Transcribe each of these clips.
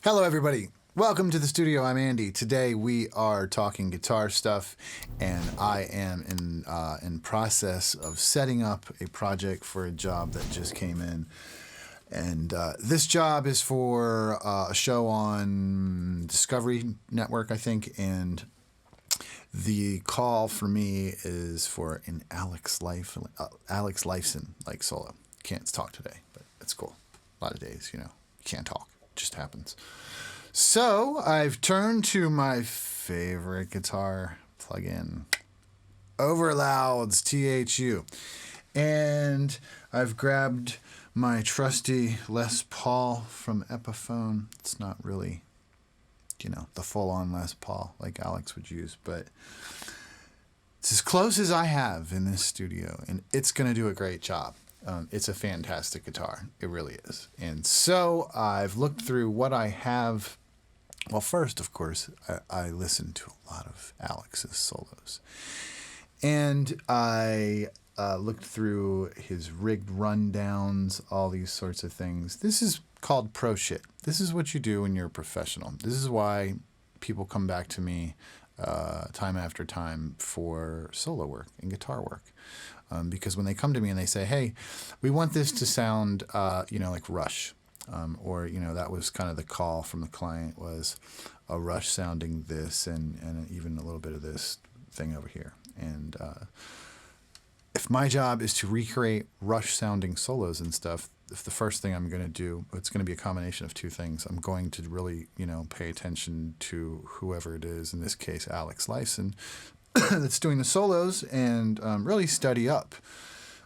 Hello, everybody. Welcome to the studio. I'm Andy. Today we are talking guitar stuff, and I am in process of setting up a project for a job that just came in. And this job is for a show on Discovery Network, I think, and the call for me is for an Alex Lifeson like solo. Can't talk today, but it's cool. A lot of days, you can't talk. It just happens. So I've turned to my favorite guitar plugin, Overloud's THU, and I've grabbed my trusty Les Paul from Epiphone. It's not really, the full-on Les Paul like Alex would use, but it's as close as I have in this studio, and it's going to do a great job. It's a fantastic guitar. It really is. And so I've looked through what I have. Well, first, of course, I listened to a lot of Alex's solos. And I looked through his rigged rundowns, all these sorts of things. This is called pro shit. This is what you do when you're a professional. This is why people come back to me time after time for solo work and guitar work. Because when they come to me and they say, hey, we want this to sound, like Rush. Or that was kind of the call from the client, was a Rush sounding this and even a little bit of this thing over here. And if my job is to recreate Rush sounding solos and stuff, if the first thing I'm going to do, it's going to be a combination of two things. I'm going to really, pay attention to whoever it is, in this case, Alex Lifeson, that's doing the solos, and really study up.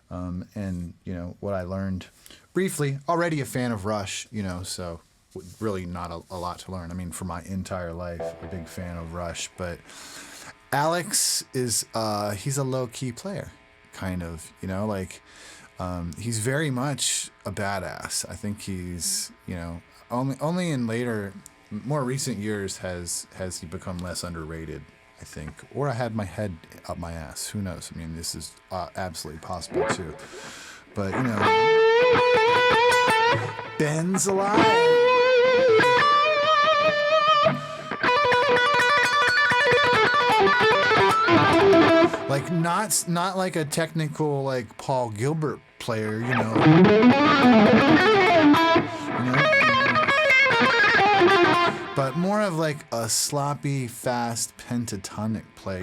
And what I learned briefly, already a fan of Rush, so really not a lot to learn. I mean, for my entire life, a big fan of Rush, but Alex is, he's a low-key player, kind of, he's very much a badass. I think he's, only in more recent years has he become less underrated, I think. Or I had my head up my ass. Who knows? I mean, this is absolutely possible, too. But, Ben's alive. Like, not like a technical, like, Paul Gilbert player, but more of like a sloppy, fast pentatonic play,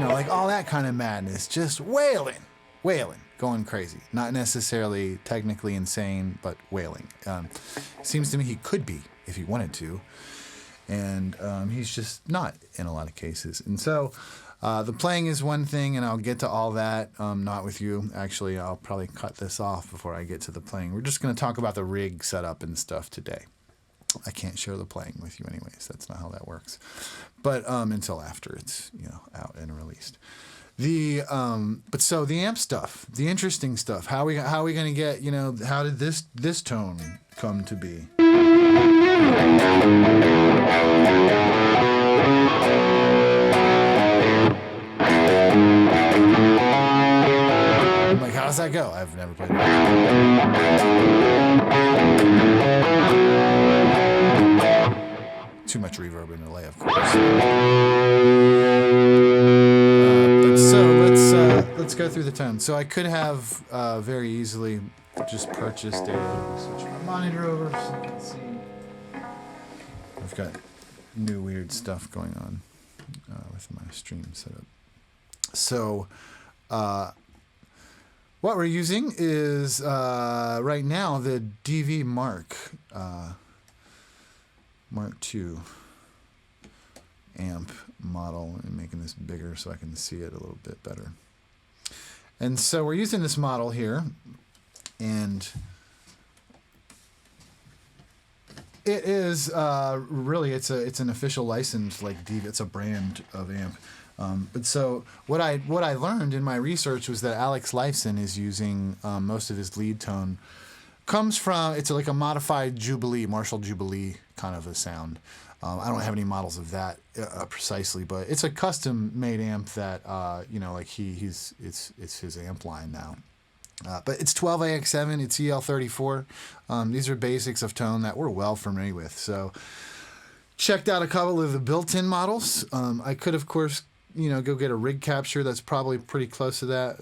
like all that kind of madness, just wailing, going crazy. Not necessarily technically insane, but wailing. Seems to me he could be if he wanted to, and he's just not in a lot of cases. And so the playing is one thing, and I'll get to all that, not with you. Actually, I'll probably cut this off before I get to the playing. We're just going to talk about the rig setup and stuff today. I can't share the playing with you anyways. That's not how that works. But until after it's, out and released. But so the amp stuff, the interesting stuff, how we going to get, how did this tone come to be? I'm like, how does that go? I've never played it. Too much reverb and delay, of course. But so let's go through the tone. So I could have very easily just purchased switch my monitor over so you can see. I've got new weird stuff going on with my stream setup. So what we're using is right now the DV Mark II amp model, and making this bigger so I can see it a little bit better. And so we're using this model here, and it is really it's an official licensed like DV. It's a brand of amp. But so what I learned in my research was that Alex Lifeson is using most of his lead tone comes from, it's like a modified Jubilee, Marshall Jubilee kind of a sound. I don't have any models of that precisely, but it's a custom-made amp that like it's his amp line now. But it's 12AX7, it's EL34. These are basics of tone that we're well familiar with. So checked out a couple of the built-in models. I could, of course, go get a rig capture that's probably pretty close to that.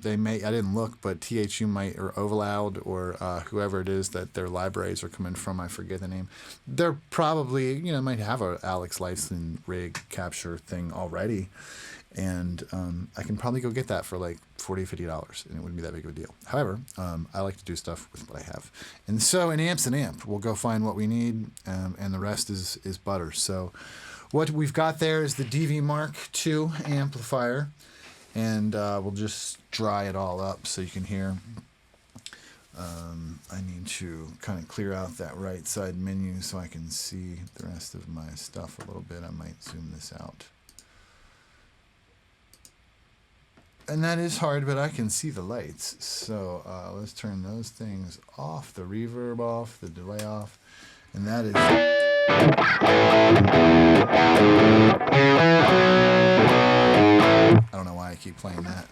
They may, I didn't look, but THU might, or Overloud, or whoever it is that their libraries are coming from, I forget the name. They're probably, might have a Alex Lifeson rig capture thing already. And I can probably go get that for like $40, $50, and it wouldn't be that big of a deal. However, I like to do stuff with what I have. And so an amp's an amp. We'll go find what we need, and the rest is butter. So what we've got there is the DV Mark II amplifier, and we'll just dry it all up so you can hear. I need to kind of clear out that right side menu so I can see the rest of my stuff a little bit. I might zoom this out. And that is hard, but I can see the lights. So let's turn those things off, the reverb off, the delay off, and that is... I don't know why I keep playing that.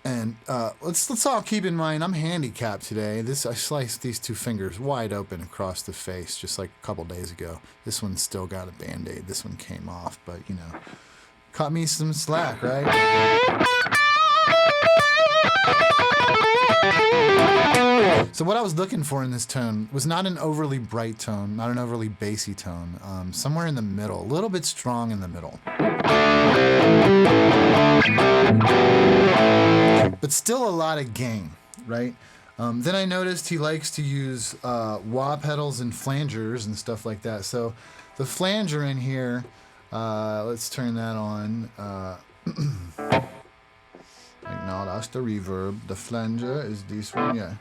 And let's all keep in mind, I'm handicapped today. I sliced these two fingers wide open across the face just like a couple days ago. This one's still got a Band-Aid. This one came off, but caught me some slack, right? So what I was looking for in this tone was not an overly bright tone, not an overly bassy tone, somewhere in the middle, a little bit strong in the middle. But still a lot of gain, right? Then I noticed he likes to use wah pedals and flangers and stuff like that. So the flanger in here, let's turn that on. Like, no, that's the reverb. The flanger is this one, yeah.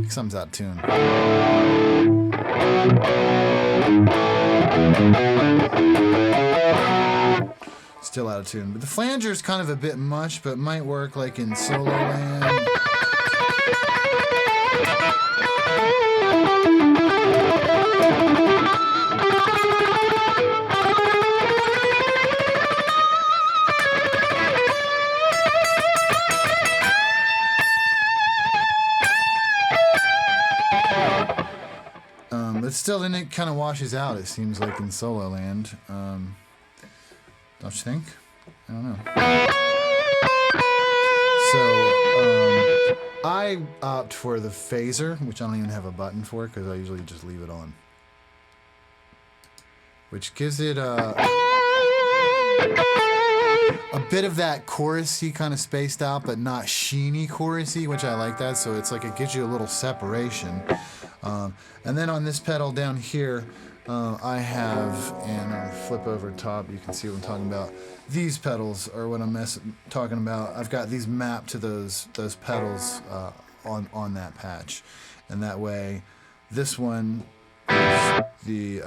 Something's out of tune. Still out of tune. But the flanger is kind of a bit much, but might work like in solo land. But still, then it kind of washes out, it seems like, in solo land. Don't you think? I don't know. So, I opt for the phaser, which I don't even have a button for, because I usually just leave it on. Which gives it a bit of that chorusy kind of spaced out, but not sheeny chorusy, which I like that. So it's like it gives you a little separation. And then on this pedal down here, I have, and I'll flip over top, you can see what I'm talking about. These pedals are what I'm talking about. I've got these mapped to those pedals on that patch. And that way, this one is the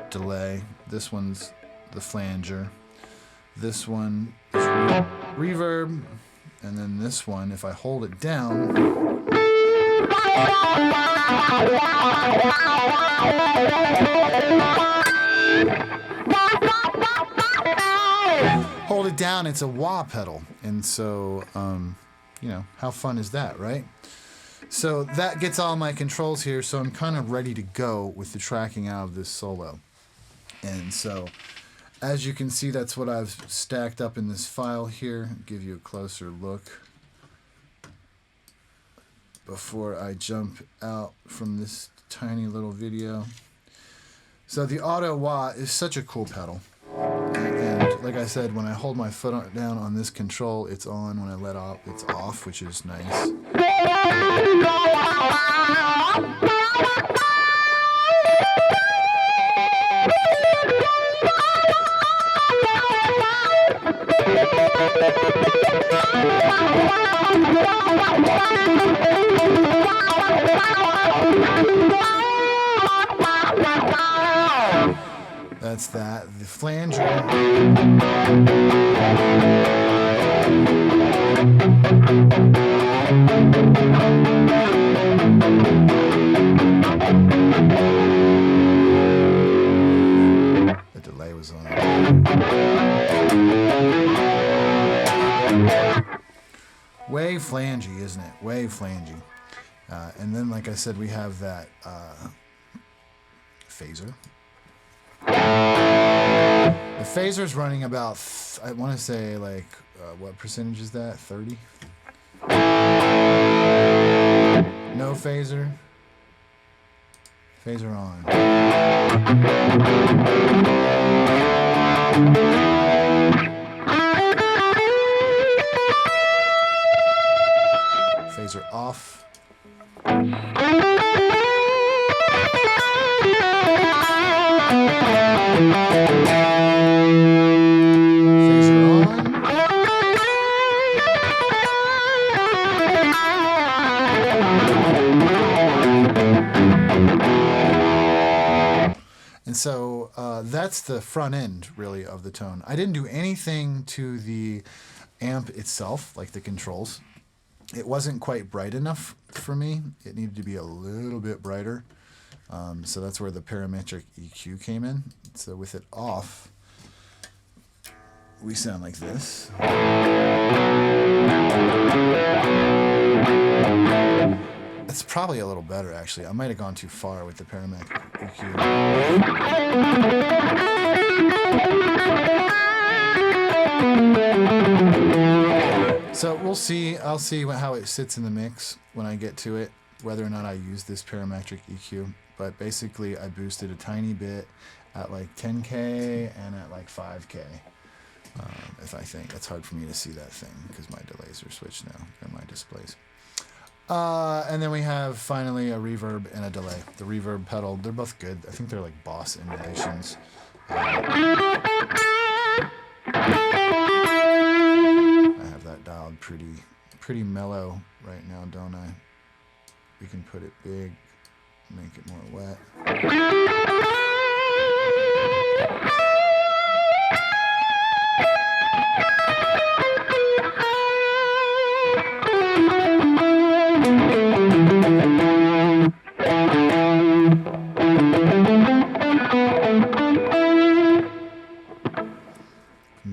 delay, this one's the flanger, this one is reverb, and then this one, if I hold it down, hold it down, it's a wah pedal. And so, how fun is that, right? So that gets all my controls here, so I'm kind of ready to go with the tracking out of this solo. And so, as you can see, that's what I've stacked up in this file here. I'll give you a closer look before I jump out from this tiny little video. So the auto wah is such a cool pedal. And like I said, when I hold my foot down on this control, it's on. When I let off, it's off, which is nice. That's that. The flanger. The delay was on. Way flangy, isn't it? Way flangy. And then, like I said, we have that phaser. The phaser's running about, I want to say, like, what percentage is that? 30? No phaser. Phaser on. Phaser off. And so that's the front end, really, of the tone. I didn't do anything to the amp itself, like the controls. It wasn't quite bright enough for me. It needed to be a little bit brighter. So that's where the parametric EQ came in. So with it off, we sound like this. It's probably a little better, actually. I might have gone too far with the parametric EQ. So we'll see. I'll see how it sits in the mix when I get to it, whether or not I use this parametric EQ. But basically, I boosted a tiny bit at like 10K and at like 5K. If I think. It's hard for me to see that thing because my delays are switched now. They're my displays. And then we have finally a reverb and a delay. The reverb pedal, they're both good. I think they're like Boss emulations. I have that dialed pretty mellow right now, don't I? We can put it big, make it more wet.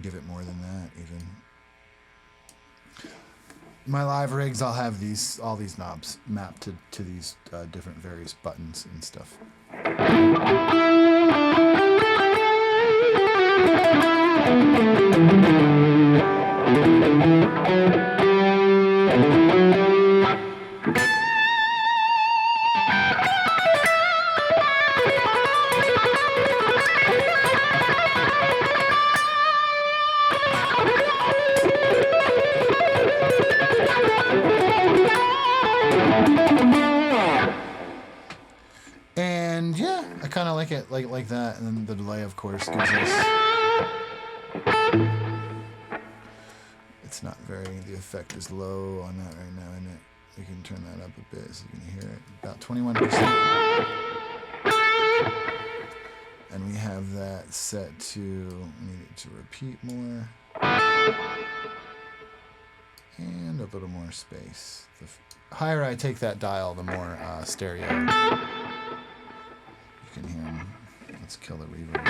Give it more than that, even. My live rigs, I'll have all these knobs mapped to these different various buttons and stuff. And yeah, I kind of like it like that. And then the delay, of course, gives us. It's not very. The effect is low on that right now, isn't it? We can turn that up a bit so you can hear it. About 21%. And we have that set to. We need it to repeat more. And a little more space. The higher I take that dial, the more stereo. You can hear them. Let's kill the reverb.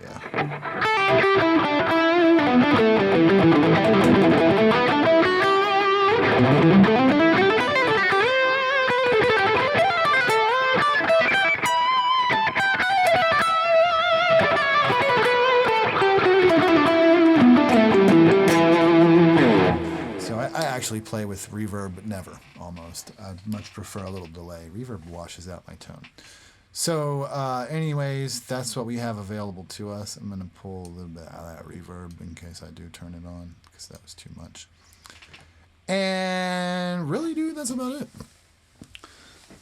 Yeah. I actually play with reverb, but never, almost. I'd much prefer a little delay. Reverb washes out my tone. So anyways, that's what we have available to us. I'm going to pull a little bit out of that reverb in case I do turn it on, because that was too much. And really, dude, that's about it.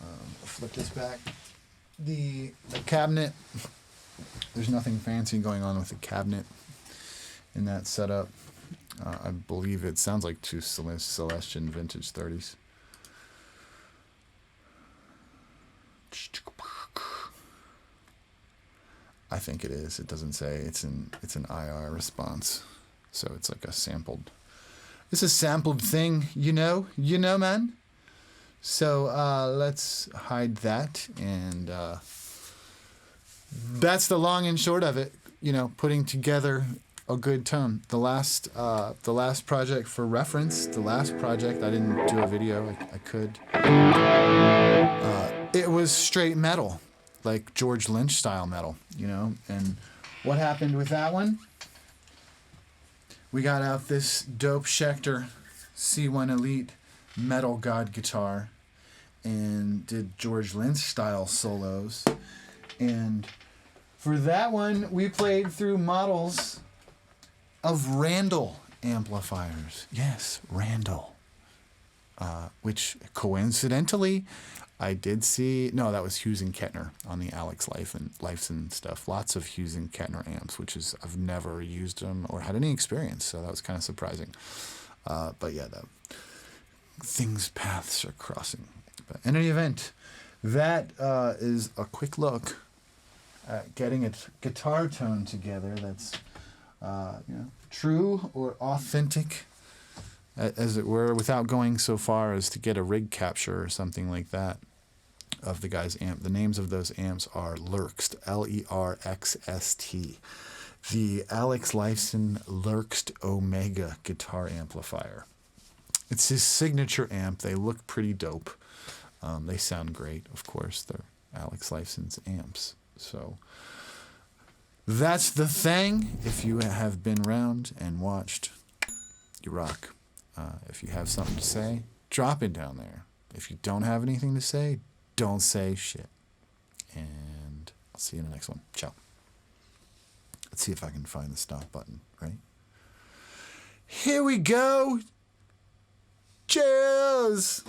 I'll flip this back. The cabinet, there's nothing fancy going on with the cabinet. in that setup. I believe it sounds like two Celestian vintage 30s. I think it is. It doesn't say. It's an IR response, so it's like a sampled. It's a sampled thing, you know, man. So let's hide that, and that's the long and short of it. You know, putting together a good tone. The last project for reference, the last project, I didn't do a video. I could. It was straight metal, like George Lynch style metal, you know. And what happened with that one? We got out this dope Schecter C1 Elite metal god guitar and did George Lynch style solos. And for that one, we played through models of Randall amplifiers. Yes, Randall. Which coincidentally, I did see. No, that was Hughes and Kettner on the Alex Lifeson stuff. Lots of Hughes and Kettner amps, which is I've never used them or had any experience, so that was kind of surprising. But yeah, paths are crossing. But in any event, that is a quick look at getting a guitar tone together that's true or authentic, as it were, without going so far as to get a rig capture or something like that of the guy's amp. The names of those amps are Lerxst, Lerxst, the Alex Lifeson Lerxst Omega guitar amplifier. It's his signature amp. They look pretty dope. They sound great, of course. They're Alex Lifeson's amps. So that's the thing. If you have been around and watched, you rock. If you have something to say, drop it down there. If you don't have anything to say, don't say shit. And I'll see you in the next one. Ciao. Let's see if I can find the stop button, right? Here we go. Cheers.